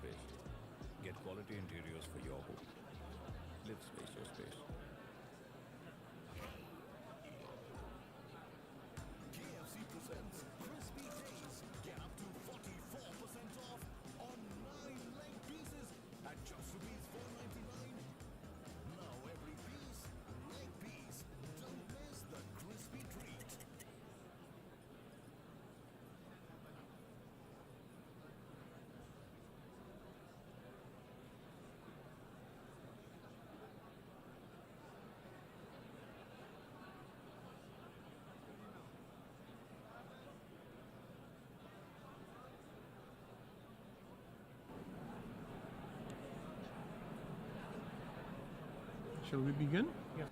space. Get quality interiors for your home. Live space your space. KFC presents Crispy Days. Get up to 44% off on 9 leg pieces at just ₹4.99. Now every piece, leg piece. Don't miss the crispy treat. Shall we begin? Yeah.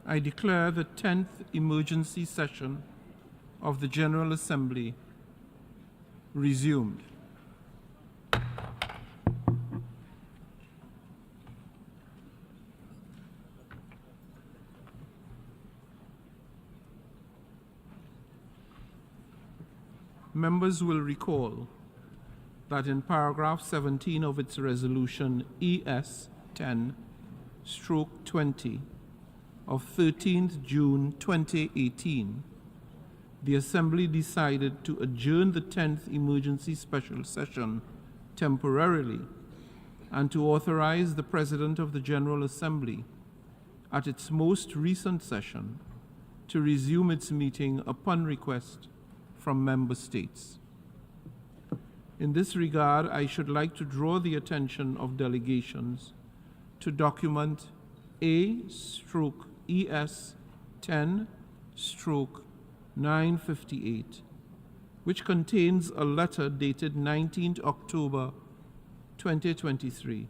I declare the 10th emergency session of the General Assembly resumed. Members will recall that in paragraph 17 of its resolution ES 10/20 of 13th June 2018, the Assembly decided to adjourn the 10th emergency special session temporarily and to authorize the President of the General Assembly at its most recent session to resume its meeting upon request from member states. In this regard, I should like to draw the attention of delegations to document A/ES 10/958, which contains a letter dated 19th October 2023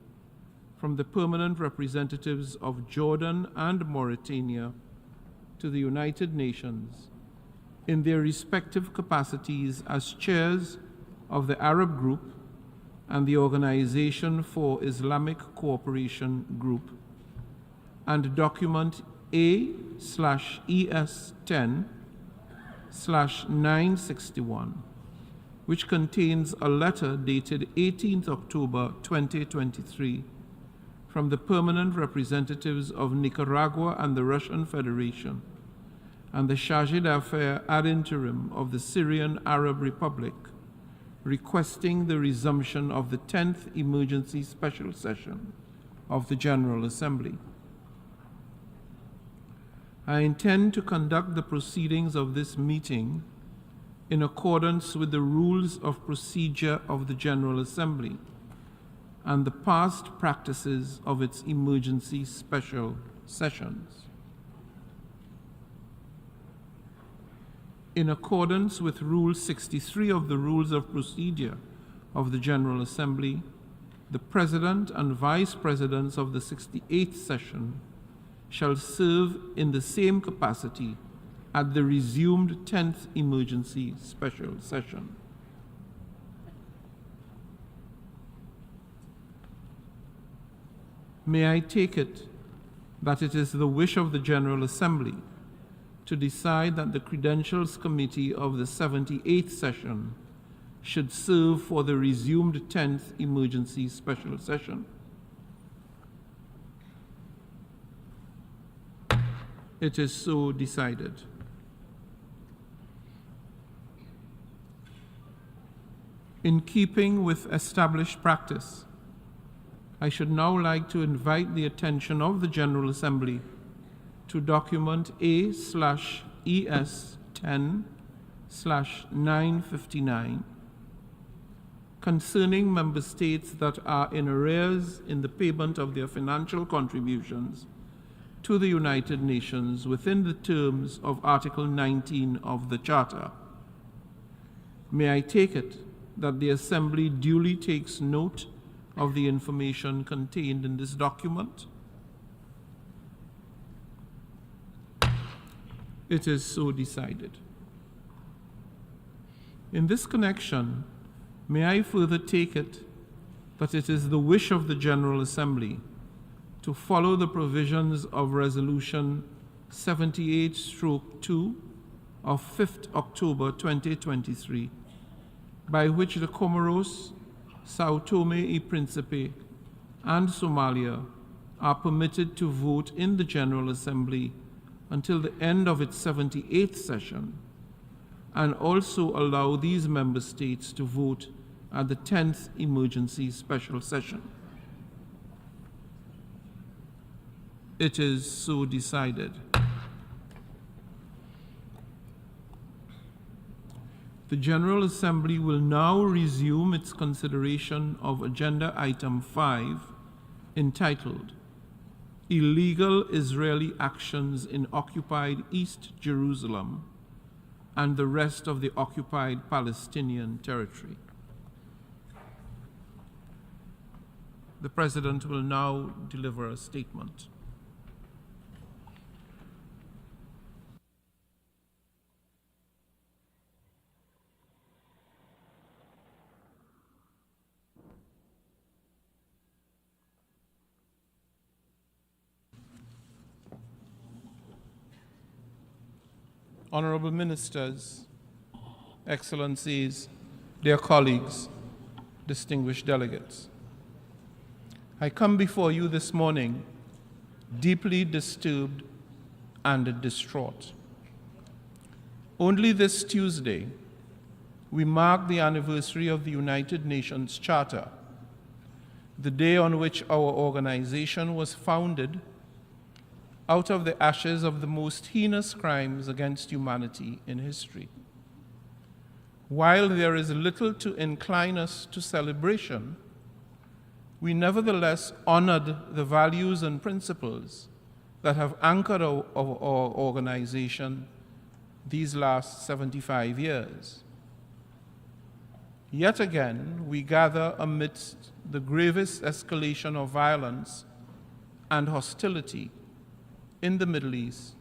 from the permanent representatives of Jordan and Mauritania to the United Nations in their respective capacities as chairs of the Arab Group and the Organization for Islamic Cooperation Group, and document A/ES 10/961, which contains a letter dated 18th October 2023 from the permanent representatives of Nicaragua and the Russian Federation and the Chargé d'Affaires ad interim of the Syrian Arab Republic, requesting the resumption of the 10th emergency special session of the General Assembly. I intend to conduct the proceedings of this meeting in accordance with the rules of procedure of the General Assembly and the past practices of its emergency special sessions. In accordance with Rule 63 of the Rules of Procedure of the General Assembly, the President and Vice Presidents of the 68th session shall serve in the same capacity at the resumed 10th emergency special session. May I take it that it is the wish of the General Assembly to decide that the Credentials Committee of the 78th session should serve for the resumed 10th emergency special session? It is so decided. In keeping with established practice, I should now like to invite the attention of the General Assembly to document A/ES 10/959 concerning member states that are in arrears in the payment of their financial contributions to the United Nations within the terms of Article 19 of the Charter. May I take it that the Assembly duly takes note of the information contained in this document? It is so decided. In this connection, may I further take it that it is the wish of the General Assembly to follow the provisions of Resolution 78/2 of 5th October 2023, by which the Comoros, Sao Tome y Principe, and Somalia are permitted to vote in the General Assembly until the end of its 78th session, and also allow these member states to vote at the 10th emergency special session. It is so decided. The General Assembly will now resume its consideration of Agenda Item 5, entitled Illegal Israeli Actions in Occupied East Jerusalem and the Rest of the Occupied Palestinian Territory. The President will now deliver a statement. Honorable Ministers, Excellencies, dear colleagues, distinguished delegates, I come before you this morning deeply disturbed and distraught. Only this Tuesday, we mark the anniversary of the United Nations Charter, the day on which our organization was founded out of the ashes of the most heinous crimes against humanity in history. While there is little to incline us to celebration, we nevertheless honored the values and principles that have anchored our organization these last 75 years. Yet again, we gather amidst the gravest escalation of violence and hostility in the Middle East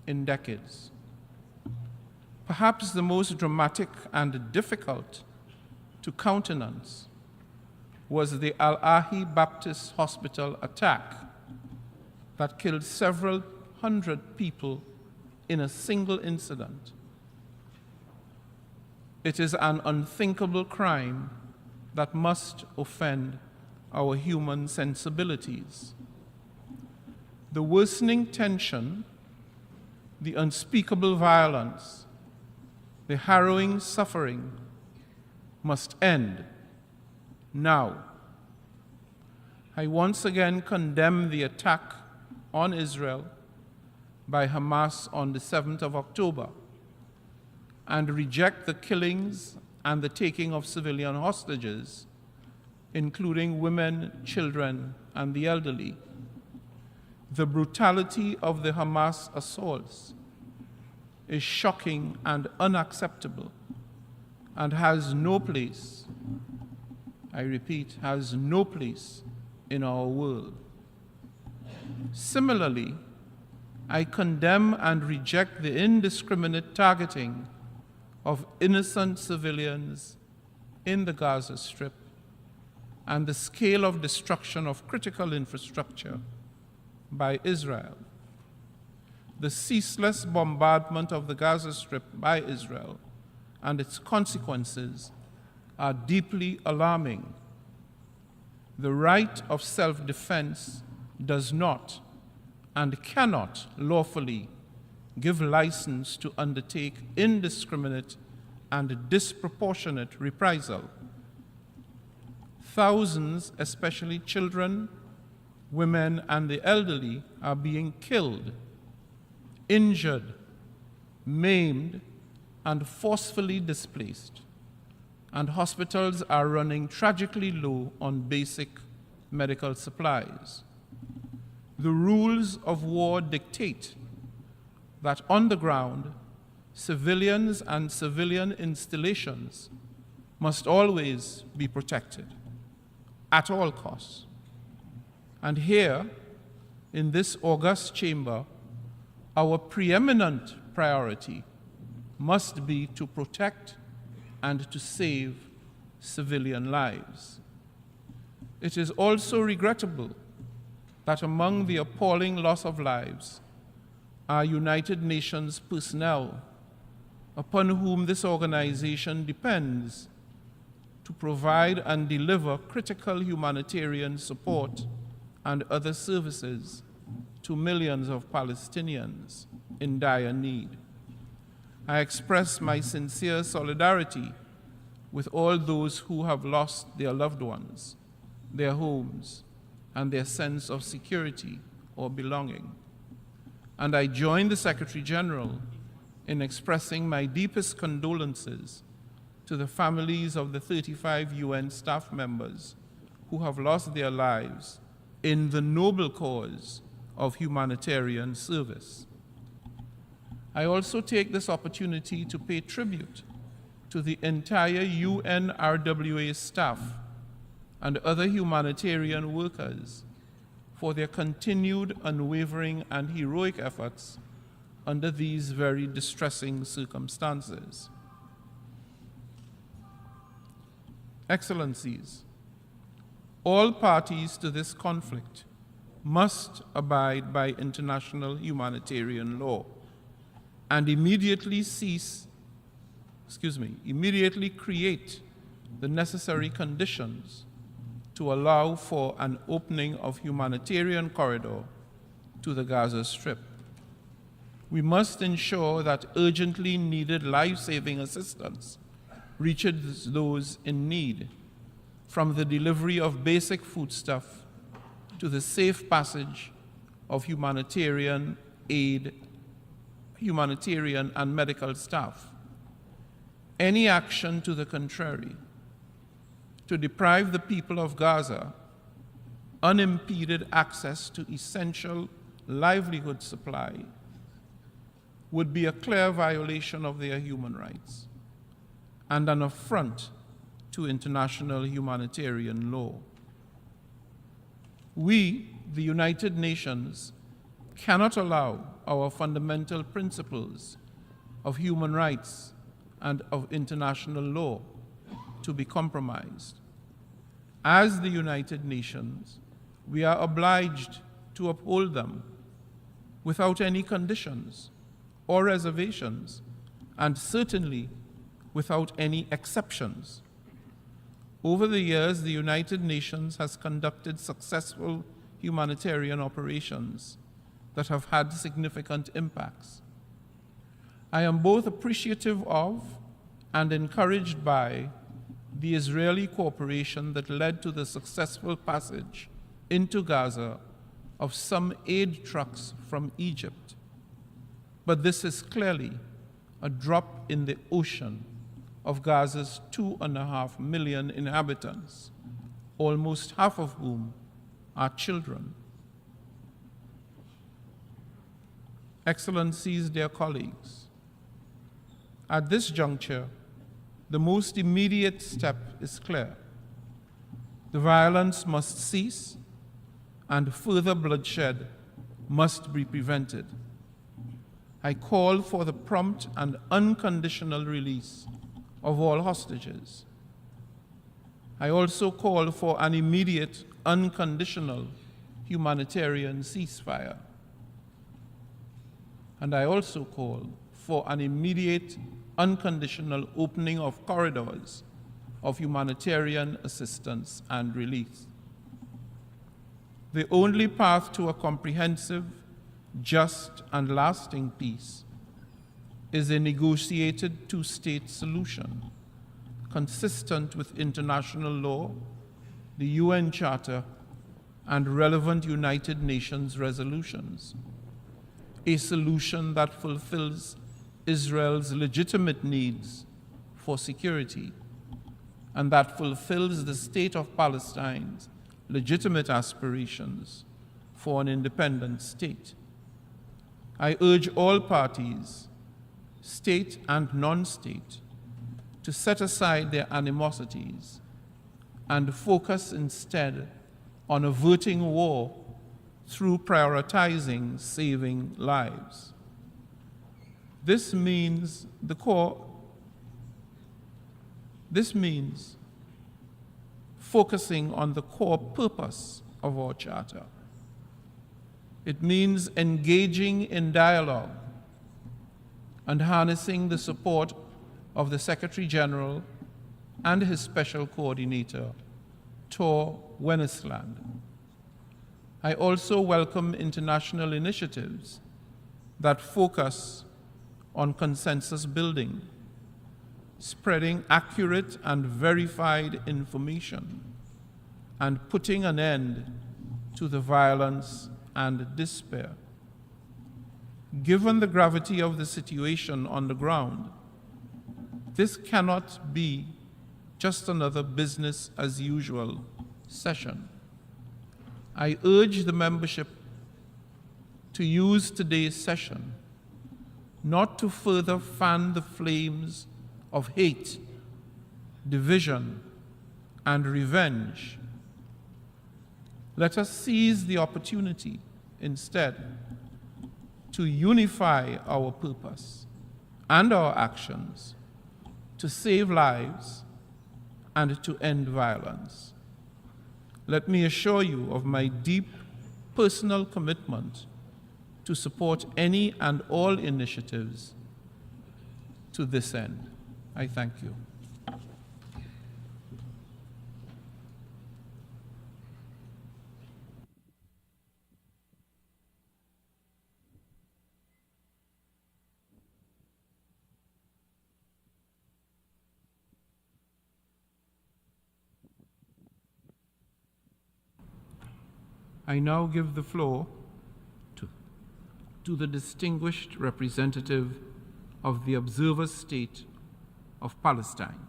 in decades. Perhaps the most dramatic and difficult to countenance was the Al-Ahi Baptist Hospital attack that killed several hundred people in a single incident. It is an unthinkable crime that must offend our human sensibilities. The worsening tension, the unspeakable violence, the harrowing suffering must end now. I once again condemn the attack on Israel by Hamas on the 7th of October and reject the killings and the taking of civilian hostages, including women, children, and the elderly. The brutality of the Hamas assaults is shocking and unacceptable and has no place, I repeat, has no place in our world. Similarly, I condemn and reject the indiscriminate targeting of innocent civilians in the Gaza Strip and the scale of destruction of critical infrastructure by Israel. The ceaseless bombardment of the Gaza Strip by Israel and its consequences are deeply alarming. The right of self-defense does not and cannot lawfully give license to undertake indiscriminate and disproportionate reprisal. Thousands, especially children, women, and the elderly, are being killed, injured, maimed, and forcefully displaced, and hospitals are running tragically low on basic medical supplies. the rules of war dictate that on the ground, civilians and civilian installations must always be protected at all costs. And here, in this august chamber, our preeminent priority must be to protect and to save civilian lives. It is also regrettable that among the appalling loss of lives are United Nations personnel upon whom this organization depends to provide and deliver critical humanitarian support and other services to millions of Palestinians in dire need. I express my sincere solidarity with all those who have lost their loved ones, their homes, and their sense of security or belonging. And I join the Secretary General in expressing my deepest condolences to the families of the 35 UN staff members who have lost their lives in the noble cause of humanitarian service. I also take this opportunity to pay tribute to the entire UNRWA staff and other humanitarian workers for their continued unwavering and heroic efforts under these very distressing circumstances. Excellencies, all parties to this conflict must abide by international humanitarian law and immediately create the necessary conditions to allow for an opening of humanitarian corridor to the Gaza Strip. We must ensure that urgently needed life-saving assistance reaches those in need, from the delivery of basic foodstuff to the safe passage of humanitarian aid, humanitarian and medical staff. Any action to the contrary, to deprive the people of Gaza unimpeded access to essential livelihood supply, would be a clear violation of their human rights and an affront to international humanitarian law. We, the United Nations, cannot allow our fundamental principles of human rights and of international law to be compromised. As the United Nations, we are obliged to uphold them without any conditions or reservations, and certainly without any exceptions. Over the years, the United Nations has conducted successful humanitarian operations that have had significant impacts. I am both appreciative of and encouraged by the Israeli cooperation that led to the successful passage into Gaza of some aid trucks from Egypt. But this is clearly a drop in the ocean of Gaza's 2.5 million inhabitants, almost half of whom are children. Excellencies, dear colleagues, at this juncture, the most immediate step is clear. The violence must cease and further bloodshed must be prevented. I call for the prompt and unconditional release of all hostages. I also call for an immediate, unconditional humanitarian ceasefire. And I also call for an immediate, unconditional opening of corridors of humanitarian assistance and relief. The only path to a comprehensive, just, and lasting peace is a negotiated two-state solution consistent with international law, the UN Charter, and relevant United Nations resolutions. A solution that fulfills Israel's legitimate needs for security and that fulfills the State of Palestine's legitimate aspirations for an independent state. I urge all parties, state and non-state, to set aside their animosities and focus instead on averting war through prioritizing saving lives. This means focusing on the core purpose of our charter. It means engaging in dialogue and harnessing the support of the Secretary General and his special coordinator, Tor Wennesland. I also welcome international initiatives that focus on consensus building, spreading accurate and verified information, and putting an end to the violence and despair. Given the gravity of the situation on the ground, this cannot be just another business as usual session. I urge the membership to use today's session not to further fan the flames of hate, division, and revenge. Let us seize the opportunity instead to unify our purpose and our actions to save lives and to end violence. Let me assure you of my deep personal commitment to support any and all initiatives to this end. I thank you. I now give the floor to the distinguished representative of the observer state of Palestine.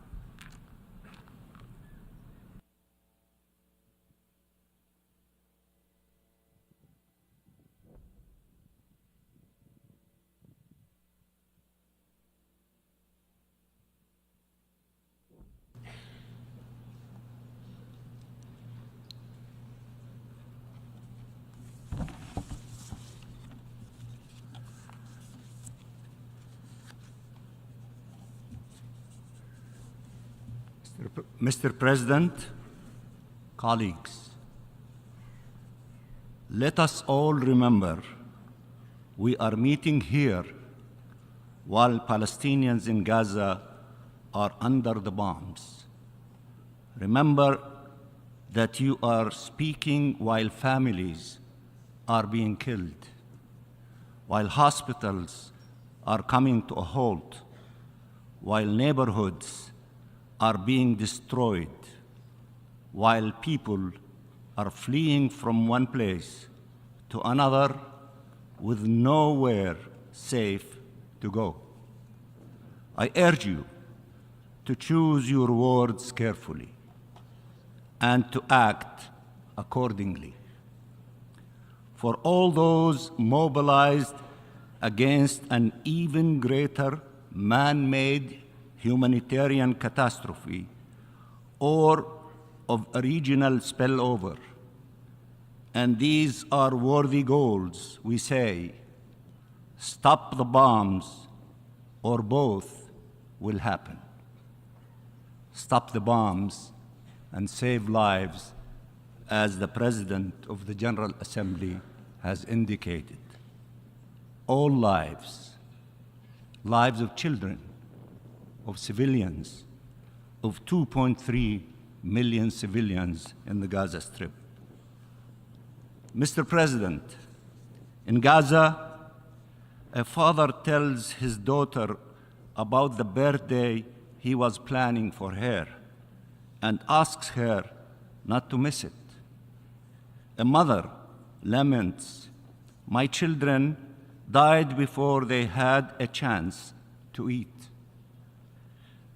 Mr. President, colleagues, let us all remember we are meeting here while Palestinians in Gaza are under the bombs. Remember that you are speaking while families are being killed, while hospitals are coming to a halt, while neighborhoods are being destroyed, while people are fleeing from one place to another with nowhere safe to go. I urge you to choose your words carefully and to act accordingly. For all those mobilized against an even greater man-made humanitarian catastrophe or of a regional spillover. And these are worthy goals, we say, stop the bombs or both will happen. Stop the bombs and save lives, as the President of the General Assembly has indicated. All lives, lives of children, of civilians, of 2.3 million civilians in the Gaza Strip. Mr. President, in Gaza, a father tells his daughter about the birthday he was planning for her and asks her not to miss it. A mother laments, "My children died before they had a chance to eat."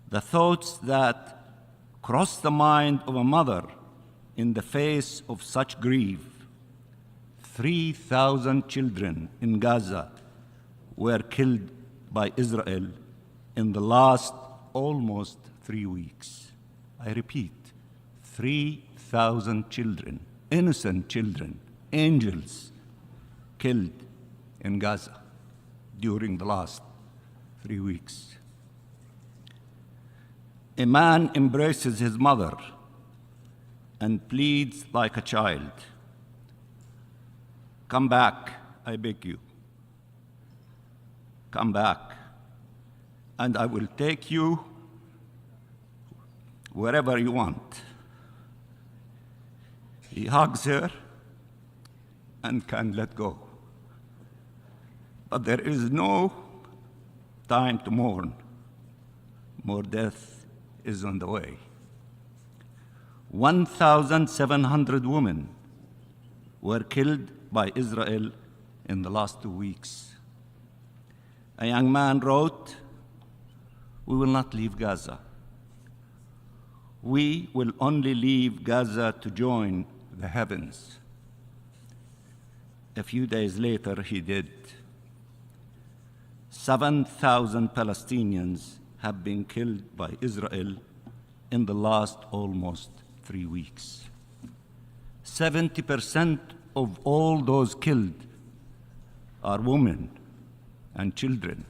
The thoughts that cross the mind of a mother in the face of such grief 3,000 children in Gaza were killed by Israel in the last almost 3 weeks. I repeat, 3,000 children, innocent children, angels, killed in Gaza during the last 3 weeks. A man embraces his mother and pleads like a child. Come back, I beg you. Come back, and I will take you wherever you want. He hugs her and can let go. But there is no time to mourn. More death is on the way. 1,700 women were killed by Israel in the last 2 weeks. A young man wrote, "We will not leave Gaza. We will only leave Gaza to join the heavens." A few days later, he did. 7,000 Palestinians have been killed by Israel in the last almost 3 weeks. 70% of all those killed are women and children.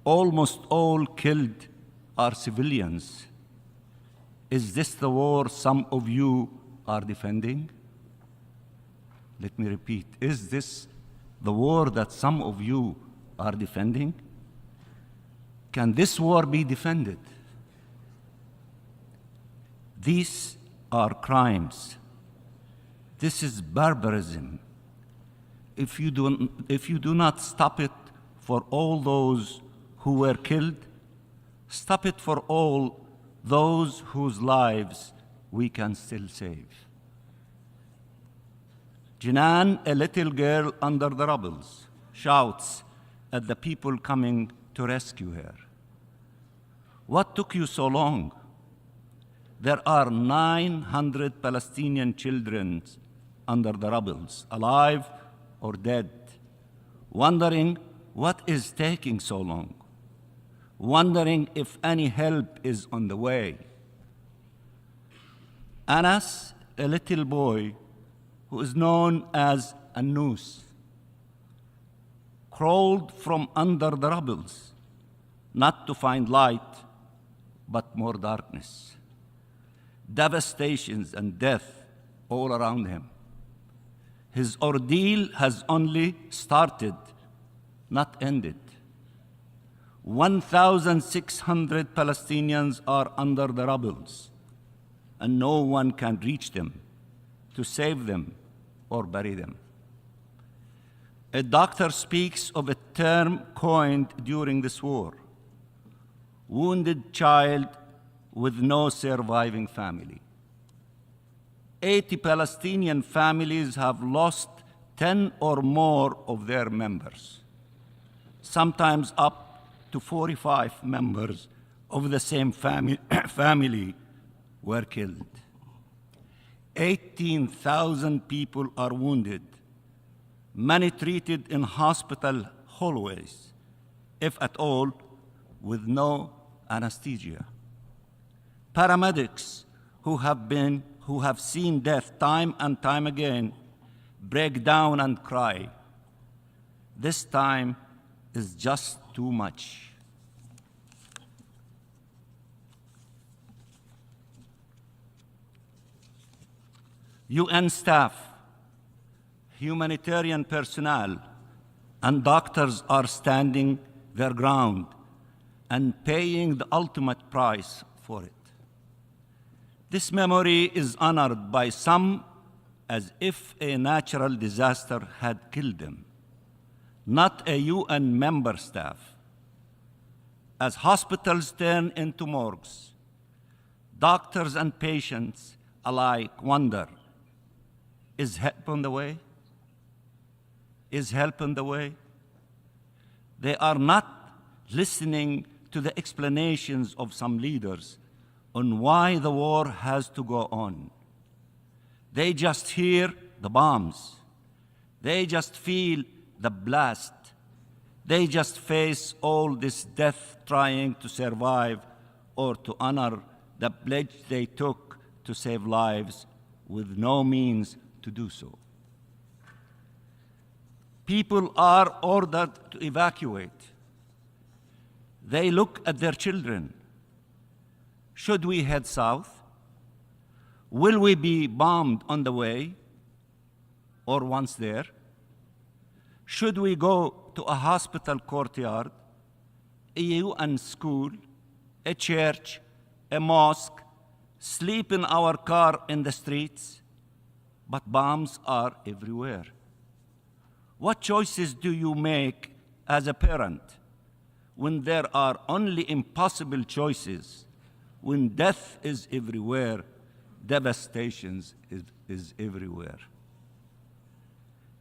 Almost all killed are civilians. Is this the war some of you are defending? Let me repeat, is this the war that some of you are defending? Can this war be defended? These are crimes. This is barbarism. If you do not stop it for all those who were killed, stop it for all those whose lives we can still save. Jinan, a little girl under the rubble, shouts at the people coming to rescue her. What took you so long? There are 900 Palestinian children under the rubble, alive or dead, wondering what is taking so long, wondering if any help is on the way. Anas, a little boy who is known as Anus, crawled from under the rubble, not to find light, but more darkness, devastations and death all around him. His ordeal has only started, not ended. 1,600 Palestinians are under the rubble, and no one can reach them to save them or bury them. A doctor speaks of a term coined during this war: wounded child with no surviving family. 80 Palestinian families have lost 10 or more of their members. Sometimes up to 45 members of the same family were killed. 18,000 people are wounded, many treated in hospital hallways, if at all, with no anesthesia. Paramedics who have seen death time and time again break down and cry. This time is just too much. UN staff, humanitarian personnel, and doctors are standing their ground and paying the ultimate price for it. This memory is honored by some as if a natural disaster had killed them, not a UN member staff. As hospitals turn into morgues, doctors and patients alike wonder, is help on the way? Is help on the way? They are not listening to the explanations of some leaders on why the war has to go on. They just hear the bombs, They just feel the blast. They just face all this death trying to survive or to honor the pledge they took to save lives with no means to do so. People are ordered to evacuate. They look at their children. Should we head south? Will we be bombed on the way or once there? Should we go to a hospital courtyard, a UN school, a church, a mosque, sleep in our car in the streets? But bombs are everywhere. What choices do you make as a parent when there are only impossible choices, when death is everywhere, devastation is everywhere?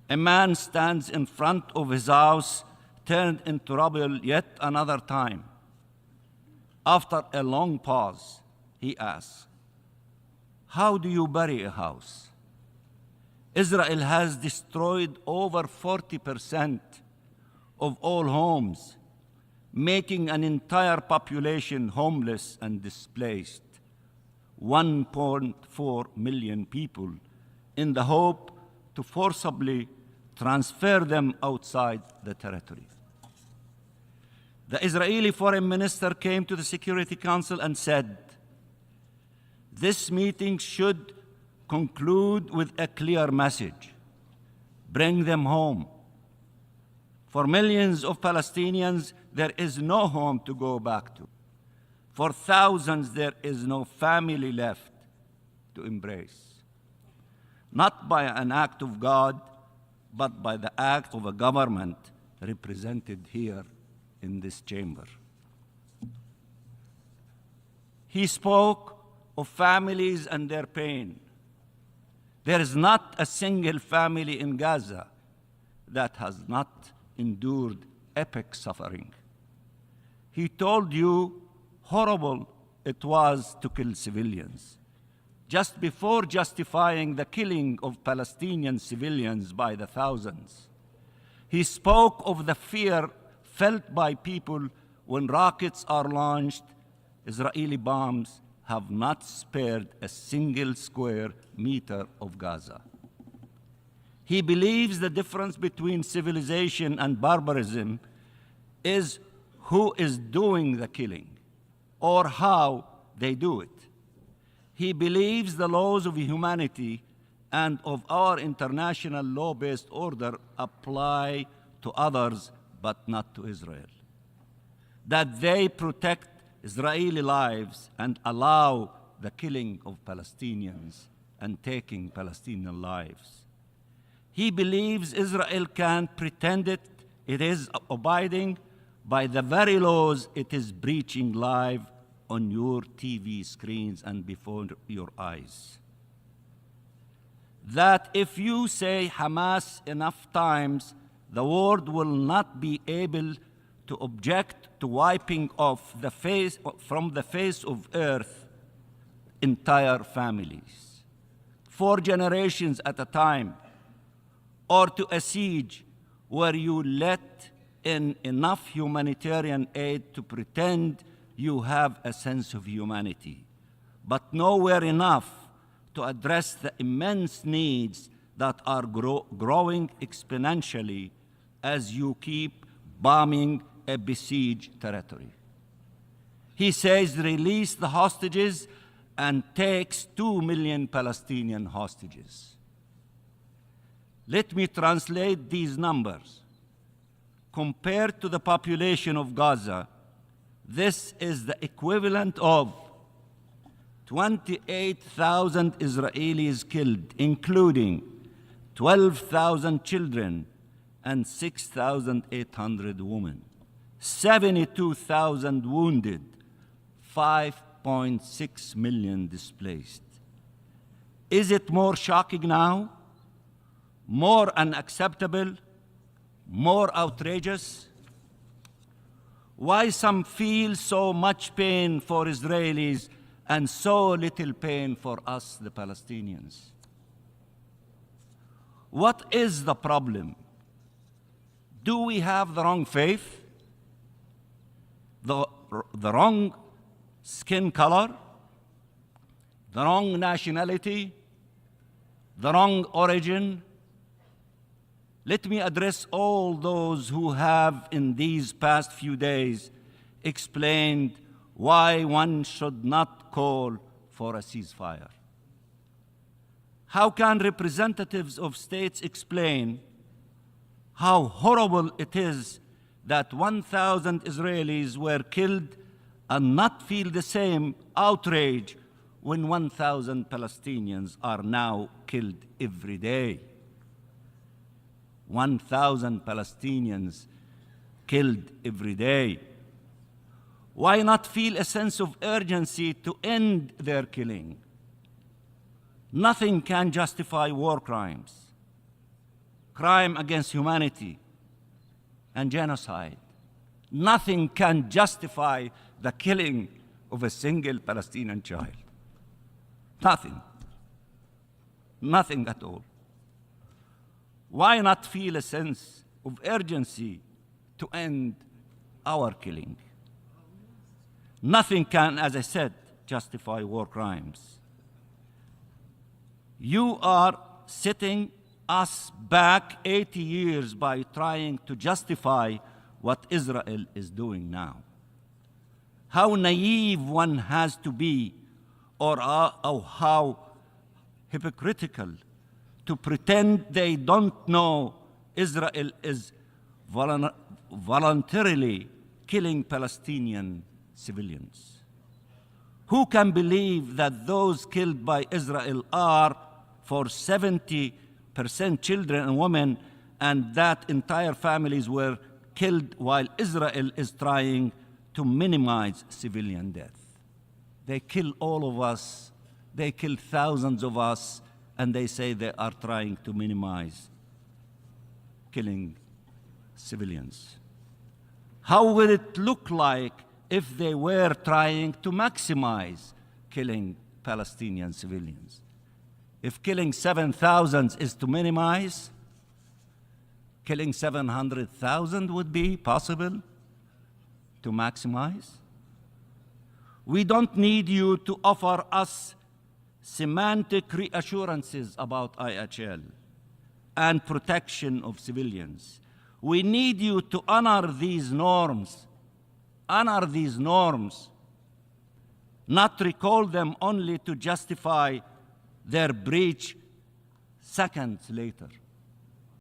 A man stands in front of his house, turned into rubble yet another time. After a long pause, he asks, how do you bury a house? Israel has destroyed over 40% of all homes, making an entire population homeless and displaced, 1.4 million people, in the hope to forcibly transfer them outside the territory. The Israeli foreign minister came to the Security Council and said, this meeting should conclude with a clear message. Bring them home. For millions of Palestinians, there is no home to go back to. For thousands, there is no family left to embrace. Not by an act of God, but by the act of a government represented here in this chamber. He spoke of families and their pain. There is not a single family in Gaza that has not endured epic suffering. He told you horrible it was to kill civilians, just before justifying the killing of Palestinian civilians by the thousands. He spoke of the fear felt by people when rockets are launched. Israeli bombs have not spared a single square meter of Gaza. He believes the difference between civilization and barbarism is who is doing the killing or how they do it. He believes the laws of humanity and of our international law-based order apply to others but not to Israel. That they protect Israeli lives and allow the killing of Palestinians and taking Palestinian lives. He believes Israel can pretend it is abiding by the very laws it is breaching live on your TV screens and before your eyes. That if you say Hamas enough times, the world will not be able to object to wiping off from the face of earth entire families, 4 generations at a time, or to a siege where you let in enough humanitarian aid to pretend you have a sense of humanity, but nowhere enough to address the immense needs that are growing exponentially as you keep bombing a besieged territory. He says release the hostages and takes 2 million Palestinian hostages. Let me translate these numbers. Compared to the population of Gaza, this is the equivalent of 28,000 Israelis killed, including 12,000 children and 6,800 women, 72,000 wounded, 5.6 million displaced. Is it more shocking now? More unacceptable? More outrageous? Why some feel so much pain for Israelis and so little pain for us, the Palestinians? What is the problem? Do we have the wrong faith? The wrong skin color? The wrong nationality? The wrong origin? Let me address all those who have, in these past few days, explained why one should not call for a ceasefire. How can representatives of states explain how horrible it is that 1,000 Israelis were killed and not feel the same outrage when 1,000 Palestinians are now killed every day? 1,000 Palestinians killed every day. Why not feel a sense of urgency to end their killing? Nothing can justify war crimes, crime against humanity, and genocide. Nothing can justify the killing of a single Palestinian child. Nothing. Nothing at all. Why not feel a sense of urgency to end our killing? Nothing can, as I said, justify war crimes. You are setting us back 80 years by trying to justify what Israel is doing now. How naive one has to be, or how hypocritical to pretend they don't know Israel is voluntarily killing Palestinian civilians. Who can believe that those killed by Israel are, for 70% children and women, and that entire families were killed while Israel is trying to minimize civilian death? They kill all of us, they kill thousands of us, and they say they are trying to minimize killing civilians. How would it look like if they were trying to maximize killing Palestinian civilians? If killing 7,000 is to minimize, killing 700,000 would be possible to maximize? We don't need you to offer us semantic reassurances about IHL and protection of civilians. We need you to honor these norms, not recall them only to justify their breach seconds later.